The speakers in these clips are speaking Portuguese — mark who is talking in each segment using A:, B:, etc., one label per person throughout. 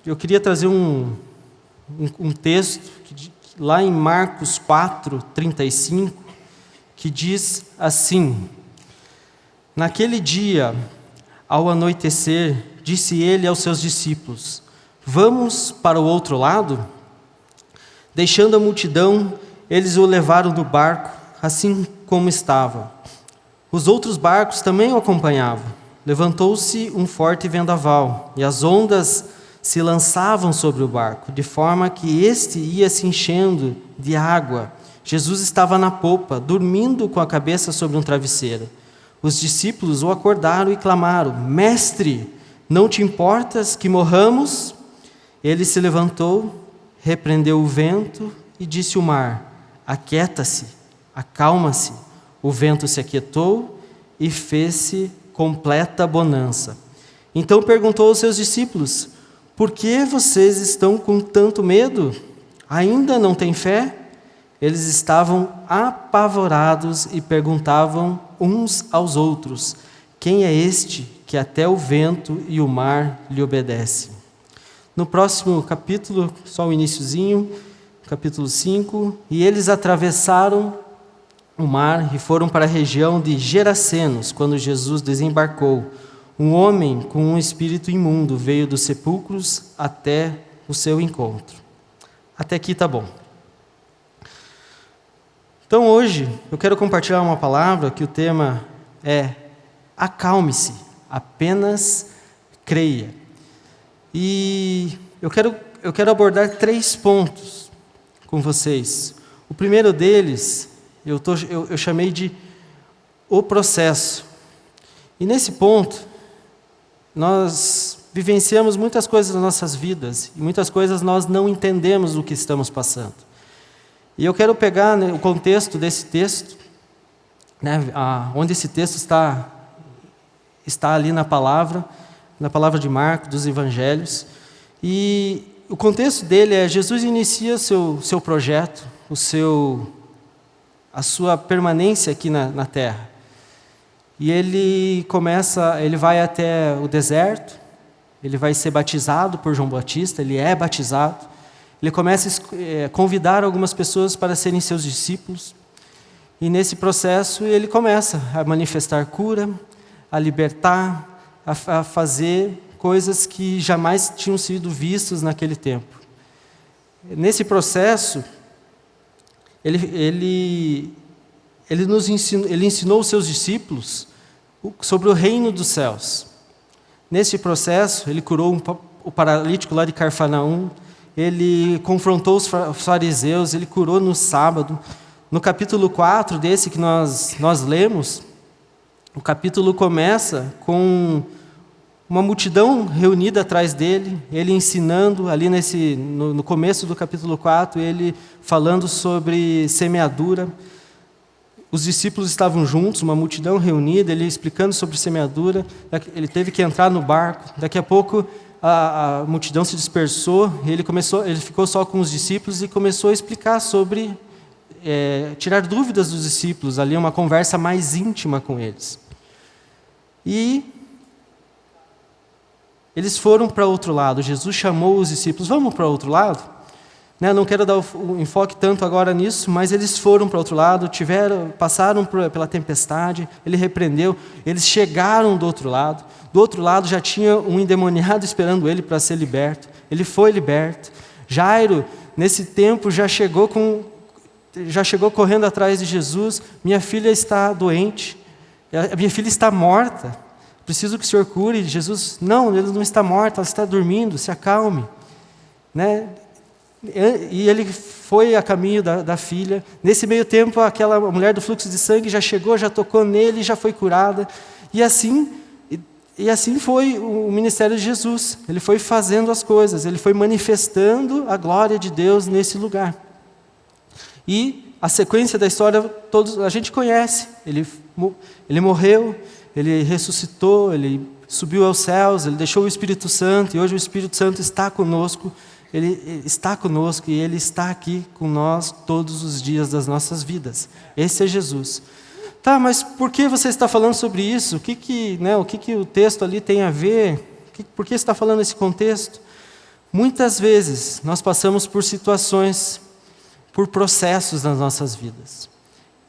A: eu queria trazer um texto lá em Marcos 4:35, que diz assim: Naquele dia, ao anoitecer, disse ele aos seus discípulos: Vamos para o outro lado? Deixando a multidão, eles o levaram no barco, assim como estava. Os outros barcos também o acompanhavam. Levantou-se um forte vendaval, e as ondas se lançavam sobre o barco, de forma que este ia se enchendo de água. Jesus estava na popa, dormindo com a cabeça sobre um travesseiro. Os discípulos o acordaram e clamaram: Mestre, não te importas que morramos? Ele se levantou, repreendeu o vento e disse ao mar: Aquieta-se, acalma-se. O vento se aquietou e fez-se completa bonança. Então perguntou aos seus discípulos: Por que vocês estão com tanto medo? Ainda não têm fé? Eles estavam apavorados e perguntavam uns aos outros: Quem é este que até o vento e o mar lhe obedecem? No próximo capítulo, só o iniciozinho, capítulo 5, e eles atravessaram o mar e foram para a região de Gerasenos, quando Jesus desembarcou. Um homem com um espírito imundo veio dos sepulcros até o seu encontro. Até aqui tá bom. Então hoje eu quero compartilhar uma palavra que o tema é: acalme-se, apenas creia. E eu quero abordar 3 pontos com vocês. O primeiro deles eu chamei de o processo. E nesse ponto, nós vivenciamos muitas coisas nas nossas vidas, e muitas coisas nós não entendemos o que estamos passando. E eu quero pegar, né, o contexto desse texto, né, onde esse texto está ali na palavra de Marcos, dos Evangelhos. E o contexto dele é: Jesus inicia seu projeto, a sua permanência aqui na terra. E ele vai até o deserto, ele vai ser batizado por João Batista, ele é batizado. Ele começa a convidar algumas pessoas para serem seus discípulos. E nesse processo ele começa a manifestar cura, a libertar, a fazer coisas que jamais tinham sido vistas naquele tempo. Nesse processo, ele ensinou os seus discípulos sobre o reino dos céus. Nesse processo, ele curou o paralítico lá de Cafarnaum, ele confrontou os fariseus, ele curou no sábado. No capítulo 4 desse que nós lemos, o capítulo começa com uma multidão reunida atrás dele, ele ensinando ali no começo do capítulo 4, ele falando sobre semeadura. Os discípulos estavam juntos, uma multidão reunida, ele explicando sobre semeadura. Ele teve que entrar no barco. Daqui a pouco a multidão se dispersou, ele ficou só com os discípulos e começou a explicar sobre, tirar dúvidas dos discípulos, ali uma conversa mais íntima com eles. E eles foram para outro lado. Jesus chamou os discípulos: vamos para outro lado? Não quero dar o enfoque tanto agora nisso, mas eles foram para outro lado, passaram pela tempestade, ele repreendeu, eles chegaram do outro lado. Do outro lado já tinha um endemoniado esperando ele para ser liberto. Ele foi liberto. Jairo, nesse tempo, já chegou correndo atrás de Jesus: minha filha está doente, a minha filha está morta, preciso que o Senhor cure. Jesus: não, ela não está morta, ela está dormindo, se acalme. E ele foi a caminho da filha. Nesse meio tempo, aquela mulher do fluxo de sangue já chegou, já tocou nele, já foi curada. E assim foi o ministério de Jesus. Ele foi fazendo as coisas, ele foi manifestando a glória de Deus nesse lugar. E a sequência da história a gente conhece. Ele morreu, ele ressuscitou, ele subiu aos céus, ele deixou o Espírito Santo, e hoje o Espírito Santo está conosco. Ele está conosco e Ele está aqui com nós todos os dias das nossas vidas. Esse é Jesus. Tá, mas por que você está falando sobre isso? O que o texto ali tem a ver? Por que você está falando nesse contexto? Muitas vezes nós passamos por situações, por processos nas nossas vidas.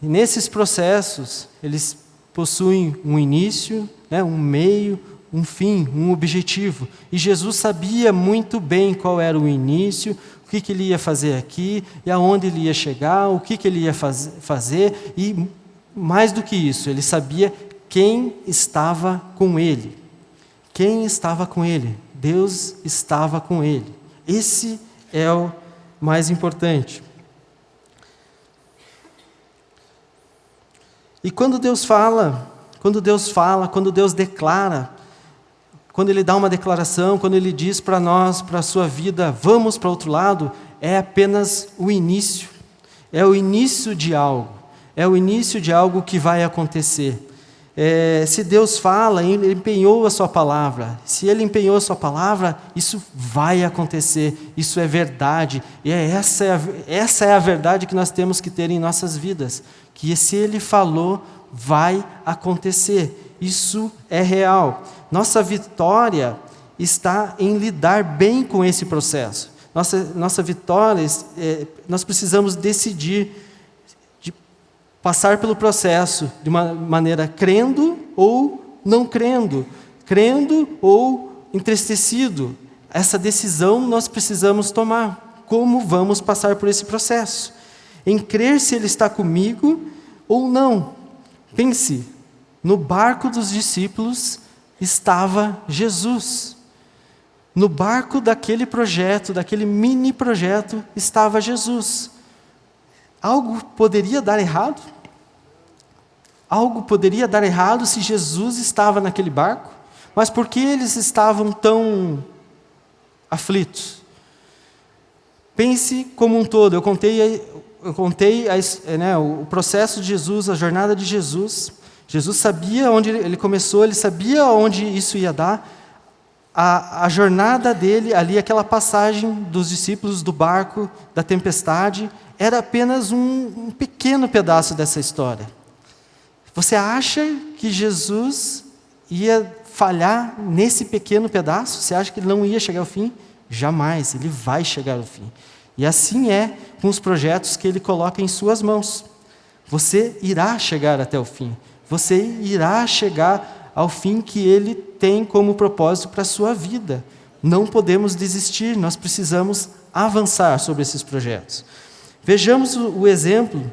A: E nesses processos, eles possuem um início, um meio, um fim, um objetivo. E Jesus sabia muito bem qual era o início, o que ele ia fazer aqui, e aonde ele ia chegar, o que ele ia fazer, e mais do que isso, ele sabia quem estava com ele. Quem estava com ele? Deus estava com ele. Esse é o mais importante. E quando Deus declara, quando Ele dá uma declaração, quando Ele diz para nós, para a sua vida, vamos para o outro lado, é apenas o início. É o início de algo. É o início de algo que vai acontecer. Se Deus fala, Ele empenhou a sua palavra. Se Ele empenhou a sua palavra, isso vai acontecer. Isso é verdade. E essa é a verdade que nós temos que ter em nossas vidas. Que se Ele falou, vai acontecer. Isso é real. Nossa vitória está em lidar bem com esse processo. Nossa vitória, nós precisamos decidir passar pelo processo de uma maneira crendo ou não crendo, crendo ou entristecido. Essa decisão nós precisamos tomar. Como vamos passar por esse processo? Em crer se Ele está comigo ou não. Pense, no barco dos discípulos estava Jesus. No barco daquele projeto, daquele mini projeto, estava Jesus. Algo poderia dar errado? Algo poderia dar errado se Jesus estava naquele barco? Mas por que eles estavam tão aflitos? Pense como um todo. Eu contei o processo de Jesus, a jornada de Jesus. Jesus sabia onde ele começou, ele sabia onde isso ia dar. A jornada dele, ali, aquela passagem dos discípulos do barco, da tempestade, era apenas um pequeno pedaço dessa história. Você acha que Jesus ia falhar nesse pequeno pedaço? Você acha que ele não ia chegar ao fim? Jamais, ele vai chegar ao fim. E assim é com os projetos que Ele coloca em suas mãos. Você irá chegar até o fim. Você irá chegar ao fim que Ele tem como propósito para a sua vida. Não podemos desistir, nós precisamos avançar sobre esses projetos. Vejamos o exemplo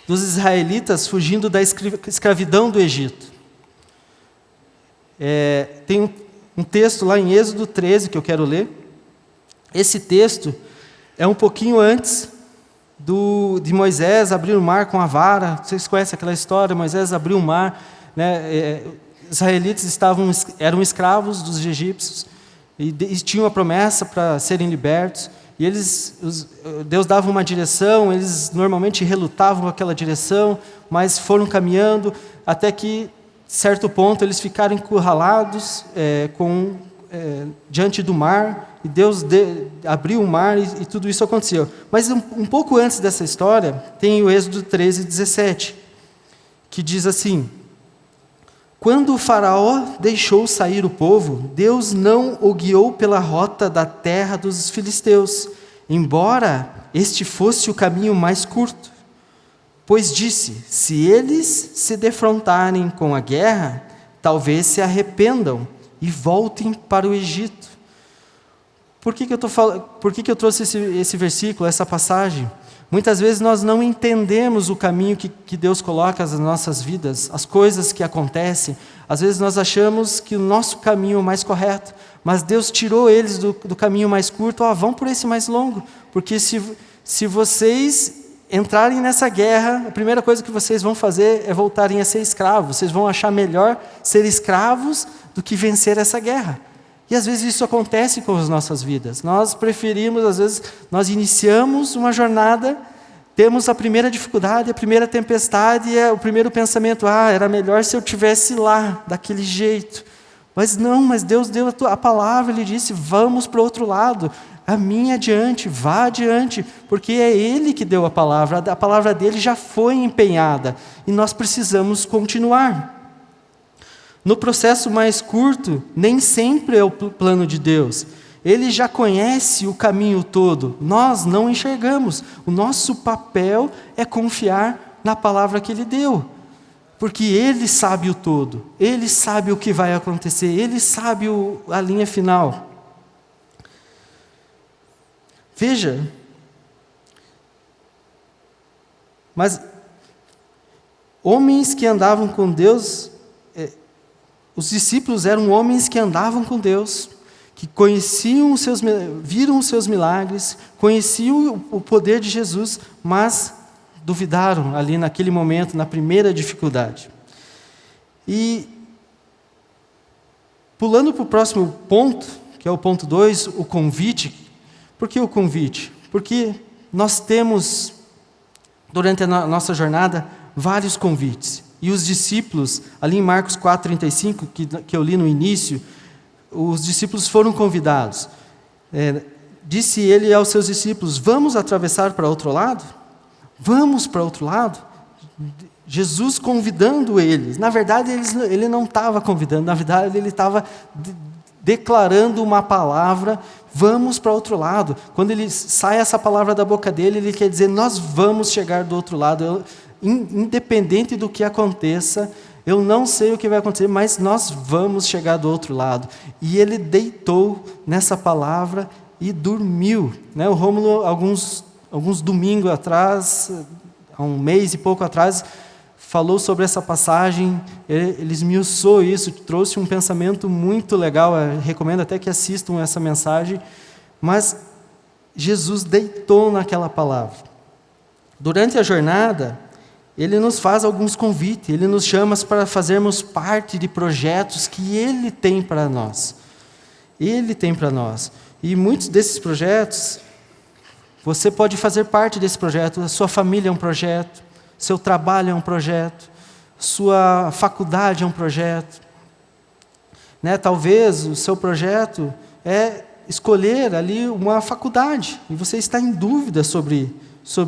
A: dos israelitas fugindo da escravidão do Egito. Tem um texto lá em Êxodo 13 que eu quero ler. Esse texto é um pouquinho antes de Moisés abrir o mar com a vara. Vocês conhecem aquela história? Moisés abriu o mar. Os israelitas eram escravos dos egípcios e tinham a promessa para serem libertos. E Deus dava uma direção, eles normalmente relutavam com aquela direção, mas foram caminhando até que, certo ponto, eles ficaram encurralados diante do mar, e Deus abriu o mar e tudo isso aconteceu. Mas um pouco antes dessa história, tem o Êxodo 13, 17, que diz assim: quando o faraó deixou sair o povo, Deus não o guiou pela rota da terra dos filisteus, embora este fosse o caminho mais curto. Pois disse, se eles se defrontarem com a guerra, talvez se arrependam e voltem para o Egito. Por que eu trouxe esse versículo, essa passagem? Muitas vezes nós não entendemos o caminho que Deus coloca nas nossas vidas, as coisas que acontecem. Às vezes nós achamos que o nosso caminho é o mais correto, mas Deus tirou eles do caminho mais curto. Vão por esse mais longo, porque se vocês entrarem nessa guerra, a primeira coisa que vocês vão fazer é voltarem a ser escravos. Vocês vão achar melhor ser escravos do que vencer essa guerra. E às vezes isso acontece com as nossas vidas. Nós preferimos, às vezes, nós iniciamos uma jornada, temos a primeira dificuldade, a primeira tempestade, e o primeiro pensamento, era melhor se eu estivesse lá, daquele jeito. Mas não, Deus deu a palavra, Ele disse, vamos para o outro lado, caminhe adiante, vá adiante, porque é Ele que deu a palavra dEle já foi empenhada, e nós precisamos continuar. No processo mais curto, nem sempre é o plano de Deus. Ele já conhece o caminho todo. Nós não enxergamos. O nosso papel é confiar na palavra que Ele deu. Porque Ele sabe o todo. Ele sabe o que vai acontecer. Ele sabe a linha final. Veja. Mas homens que andavam com Deus, os discípulos eram homens que andavam com Deus, que conheciam viram os seus milagres, conheciam o poder de Jesus, mas duvidaram ali naquele momento, na primeira dificuldade. E, pulando para o próximo ponto, que é o ponto 2, o convite. Por que o convite? Porque nós temos, durante a nossa jornada, vários convites. E os discípulos, ali em Marcos 4,35, que eu li no início, os discípulos foram convidados. Disse ele aos seus discípulos: vamos atravessar para outro lado? Vamos para outro lado? Jesus convidando eles. Na verdade, ele não estava convidando, na verdade, ele estava declarando uma palavra: vamos para outro lado. Quando ele sai essa palavra da boca dele, ele quer dizer: nós vamos chegar do outro lado. Independente do que aconteça, eu não sei o que vai acontecer, mas nós vamos chegar do outro lado. E ele deitou nessa palavra e dormiu. O Rômulo, alguns domingos atrás, há um mês e pouco atrás, falou sobre essa passagem, ele esmiuçou isso, trouxe um pensamento muito legal. Eu recomendo até que assistam essa mensagem. Mas Jesus deitou naquela palavra. Durante a jornada, Ele nos faz alguns convites, Ele nos chama para fazermos parte de projetos que Ele tem para nós. Ele tem para nós. E muitos desses projetos, você pode fazer parte desse projeto. A sua família é um projeto, seu trabalho é um projeto, sua faculdade é um projeto. Talvez o seu projeto é escolher ali uma faculdade, e você está em dúvida sobre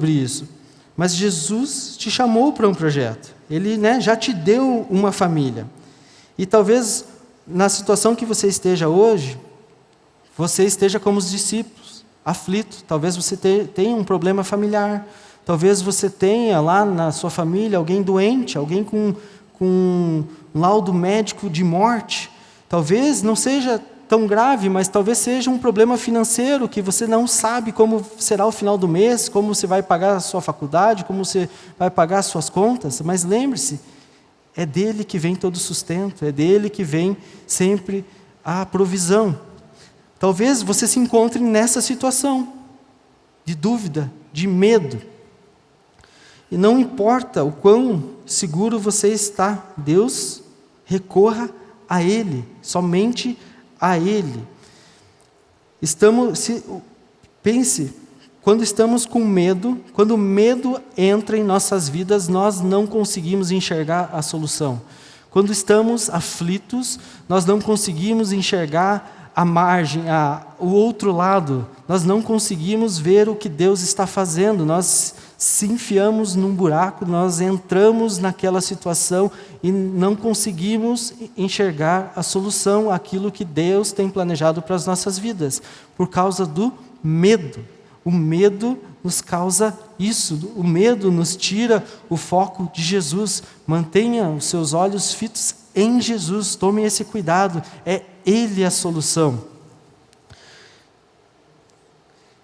A: isso. Mas Jesus te chamou para um projeto. Ele já te deu uma família. E talvez, na situação que você esteja hoje, você esteja como os discípulos, aflito. Talvez você tenha um problema familiar. Talvez você tenha lá na sua família alguém doente, alguém com um laudo médico de morte. Talvez não seja tão grave, mas talvez seja um problema financeiro, que você não sabe como será o final do mês, como você vai pagar a sua faculdade, como você vai pagar as suas contas. Mas lembre-se, é dele que vem todo o sustento, é dele que vem sempre a provisão. Talvez você se encontre nessa situação de dúvida, de medo. E não importa o quão seguro você está, Deus, recorra a Ele, somente a Ele. Pense, quando estamos com medo, quando o medo entra em nossas vidas, nós não conseguimos enxergar a solução. Quando estamos aflitos, nós não conseguimos enxergar a margem, o outro lado. Nós não conseguimos ver o que Deus está fazendo. Nós se enfiamos num buraco, nós entramos naquela situação e não conseguimos enxergar a solução, aquilo que Deus tem planejado para as nossas vidas, por causa do medo. O medo nos causa isso, o medo nos tira o foco de Jesus. Mantenha os seus olhos fitos em Jesus, tome esse cuidado, é Ele a solução.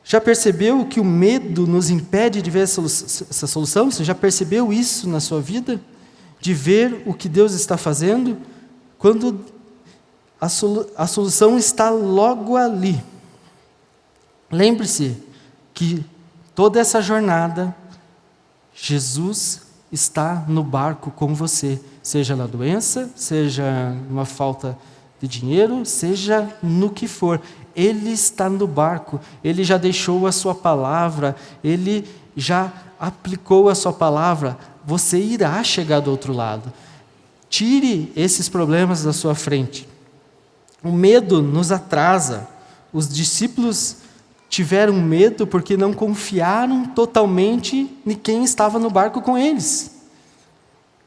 A: Já percebeu que o medo nos impede de ver essa solução? Você já percebeu isso na sua vida? De ver o que Deus está fazendo? Quando a solução está logo ali. Lembre-se que toda essa jornada, Jesus está no barco com você. Seja na doença, seja numa falta de dinheiro, seja no que for. Ele está no barco, Ele já deixou a sua palavra, Ele já aplicou a sua palavra. Você irá chegar do outro lado. Tire esses problemas da sua frente. O medo nos atrasa. Os discípulos tiveram medo porque não confiaram totalmente em quem estava no barco com eles.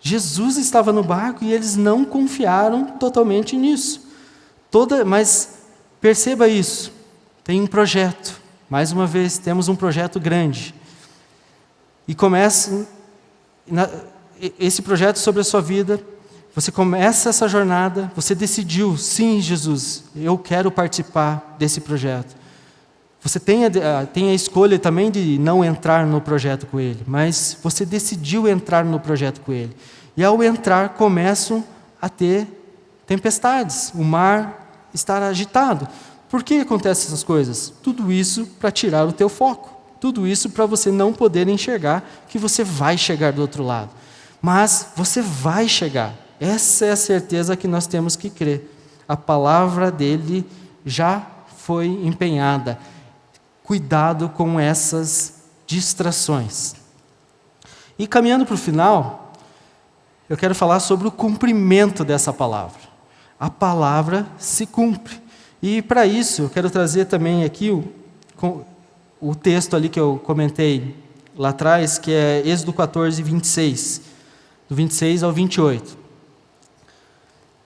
A: Jesus estava no barco e eles não confiaram totalmente nisso. Mas perceba isso, tem um projeto. Mais uma vez, temos um projeto grande. E começa esse projeto sobre a sua vida. Você começa essa jornada, você decidiu, sim, Jesus, eu quero participar desse projeto. Você tem a escolha também de não entrar no projeto com Ele, mas você decidiu entrar no projeto com Ele. E ao entrar, começam a ter tempestades, o mar está agitado. Por que acontecem essas coisas? Tudo isso para tirar o teu foco. Tudo isso para você não poder enxergar que você vai chegar do outro lado. Mas você vai chegar. Essa é a certeza que nós temos que crer. A palavra dele já foi empenhada. Cuidado com essas distrações. E caminhando para o final, eu quero falar sobre o cumprimento dessa palavra. A palavra se cumpre. E para isso, eu quero trazer também aqui o texto ali que eu comentei lá atrás, que é Êxodo 14, 26. Do 26 ao 28.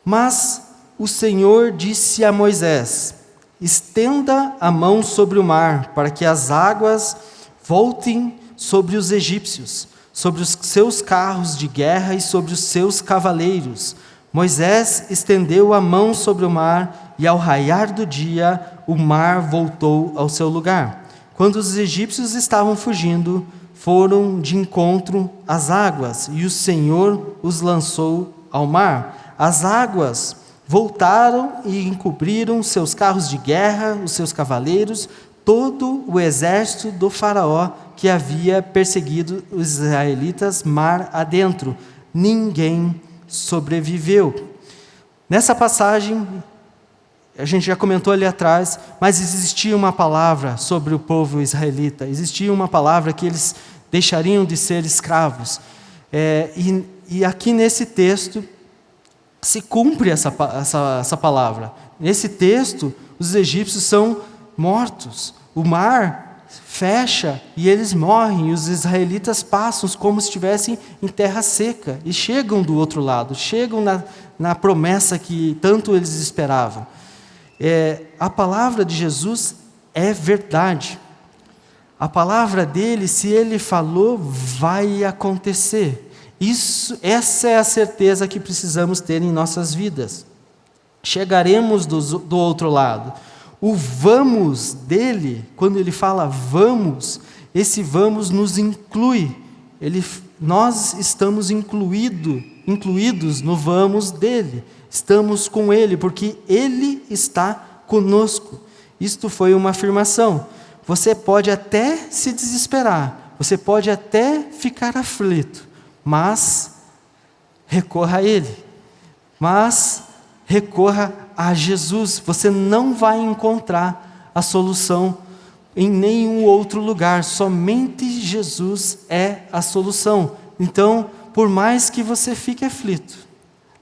A: Mas o Senhor disse a Moisés: estenda a mão sobre o mar, para que as águas voltem sobre os egípcios, sobre os seus carros de guerra e sobre os seus cavaleiros. Moisés estendeu a mão sobre o mar, e ao raiar do dia, o mar voltou ao seu lugar. Quando os egípcios estavam fugindo, foram de encontro às águas, e o Senhor os lançou ao mar. As águas voltaram e encobriram seus carros de guerra, os seus cavaleiros, todo o exército do faraó que havia perseguido os israelitas mar adentro. Ninguém sobreviveu. Nessa passagem, a gente já comentou ali atrás, mas existia uma palavra sobre o povo israelita, existia uma palavra que eles deixariam de ser escravos. E aqui nesse texto, se cumpre essa palavra. Nesse texto, os egípcios são mortos. O mar fecha e eles morrem. E os israelitas passam como se estivessem em terra seca. E chegam do outro lado. Chegam na promessa que tanto eles esperavam. A palavra de Jesus é verdade. A palavra dele, se ele falou, vai acontecer. Essa é a certeza que precisamos ter em nossas vidas. Chegaremos do outro lado. O vamos dele, quando ele fala vamos, esse vamos nos inclui. Nós estamos incluídos no vamos dele. Estamos com ele, porque ele está conosco. Isto foi uma afirmação. Você pode até se desesperar, você pode até ficar aflito, mas recorra a Ele, mas recorra a Jesus. Você não vai encontrar a solução em nenhum outro lugar, somente Jesus é a solução. Então, por mais que você fique aflito,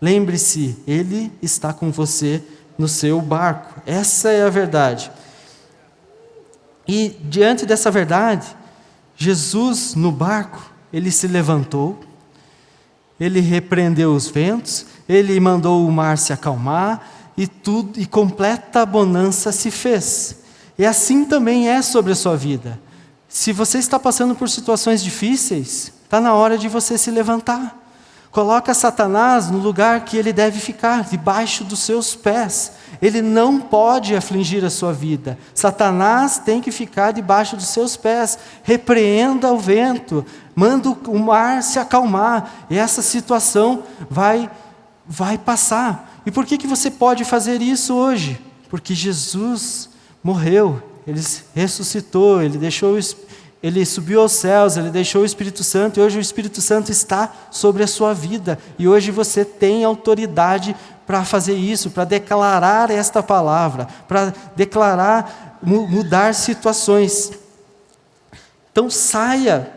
A: lembre-se, Ele está com você no seu barco. Essa é a verdade. E diante dessa verdade, Jesus no barco, Ele se levantou, Ele repreendeu os ventos, Ele mandou o mar se acalmar, e completa bonança se fez. E assim também é sobre a sua vida. Se você está passando por situações difíceis, está na hora de você se levantar. Coloca Satanás no lugar que ele deve ficar, debaixo dos seus pés. Ele não pode afligir a sua vida. Satanás tem que ficar debaixo dos seus pés. Repreenda o vento, manda o mar se acalmar. E essa situação vai passar. E por que você pode fazer isso hoje? Porque Jesus morreu, Ele ressuscitou, Ele subiu aos céus, Ele deixou o Espírito Santo, e hoje o Espírito Santo está sobre a sua vida, e hoje você tem autoridade para fazer isso, para declarar esta palavra, para declarar, mudar situações. Então saia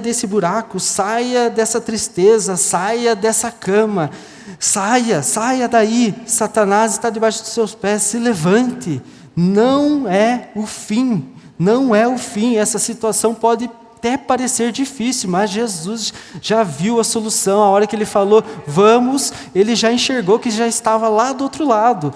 A: desse buraco, saia dessa tristeza, saia dessa cama, saia daí. Satanás está debaixo dos seus pés, se levante. Não é o fim, essa situação pode até parecer difícil, mas Jesus já viu a solução. A hora que ele falou, vamos, ele já enxergou que já estava lá do outro lado.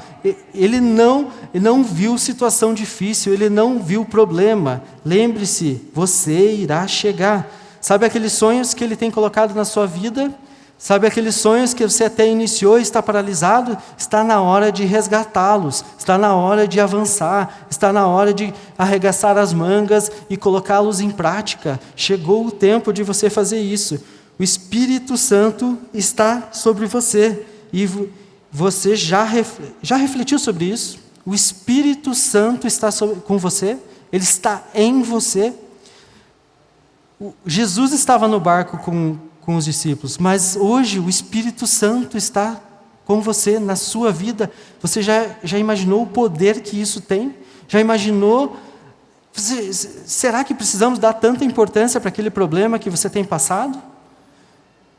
A: Ele não viu situação difícil, ele não viu problema. Lembre-se, você irá chegar. Sabe aqueles sonhos que ele tem colocado na sua vida? Sabe aqueles sonhos que você até iniciou e está paralisado? Está na hora de resgatá-los, está na hora de avançar, está na hora de arregaçar as mangas e colocá-los em prática. Chegou o tempo de você fazer isso. O Espírito Santo está sobre você e você já refletiu sobre isso? O Espírito Santo está com você? Ele está em você? Jesus estava no barco com os discípulos, mas hoje o Espírito Santo está com você, na sua vida. Você já imaginou o poder que isso tem? Já imaginou? Será que precisamos dar tanta importância para aquele problema que você tem passado?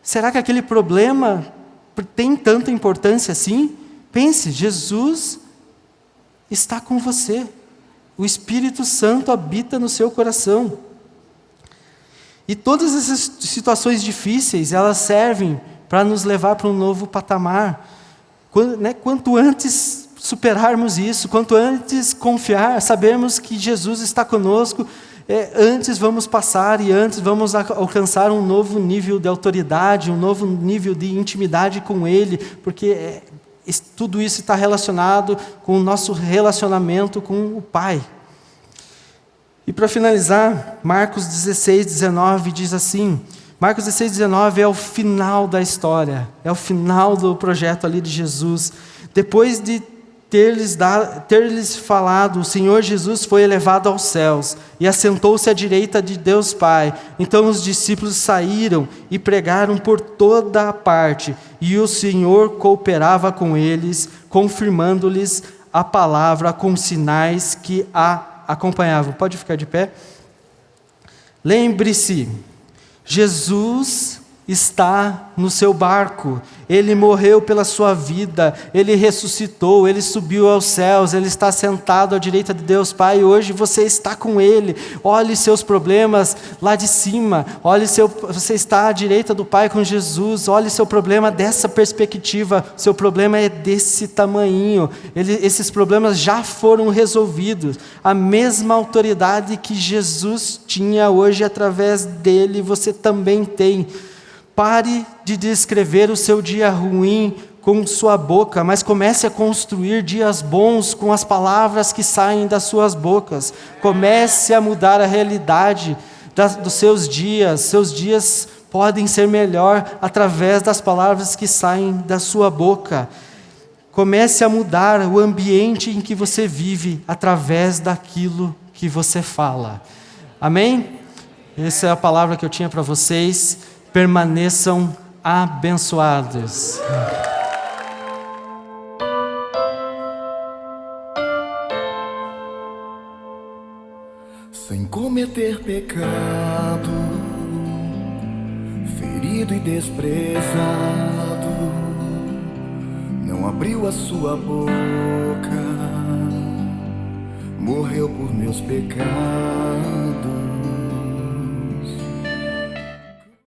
A: Será que aquele problema tem tanta importância assim? Pense, Jesus está com você. O Espírito Santo habita no seu coração. E todas essas situações difíceis, elas servem para nos levar para um novo patamar. Quanto antes superarmos isso, quanto antes confiar, sabermos que Jesus está conosco, antes vamos passar e antes vamos alcançar um novo nível de autoridade, um novo nível de intimidade com Ele, porque tudo isso está relacionado com o nosso relacionamento com o Pai. E para finalizar, Marcos 16, 19 diz assim, Marcos 16, 19 é o final da história, é o final do projeto ali de Jesus. Depois de ter-lhes falado, o Senhor Jesus foi elevado aos céus e assentou-se à direita de Deus Pai. Então os discípulos saíram e pregaram por toda a parte, e o Senhor cooperava com eles, confirmando-lhes a palavra com sinais que acompanhavam. Pode ficar de pé? Lembre-se, Jesus está no seu barco, Ele morreu pela sua vida, Ele ressuscitou, Ele subiu aos céus, Ele está sentado à direita de Deus Pai, e hoje você está com Ele. Olhe seus problemas lá de cima, você está à direita do Pai com Jesus, olhe seu problema dessa perspectiva, seu problema é desse tamanhinho, esses problemas já foram resolvidos, a mesma autoridade que Jesus tinha hoje, através dele, você também tem. Pare de descrever o seu dia ruim com sua boca, mas comece a construir dias bons com as palavras que saem das suas bocas. Comece a mudar a realidade dos seus dias. Seus dias podem ser melhor através das palavras que saem da sua boca. Comece a mudar o ambiente em que você vive através daquilo que você fala. Amém? Essa é a palavra que eu tinha para vocês. Permaneçam abençoados.
B: Sem cometer pecado, ferido e desprezado, não abriu a sua boca, morreu por meus pecados.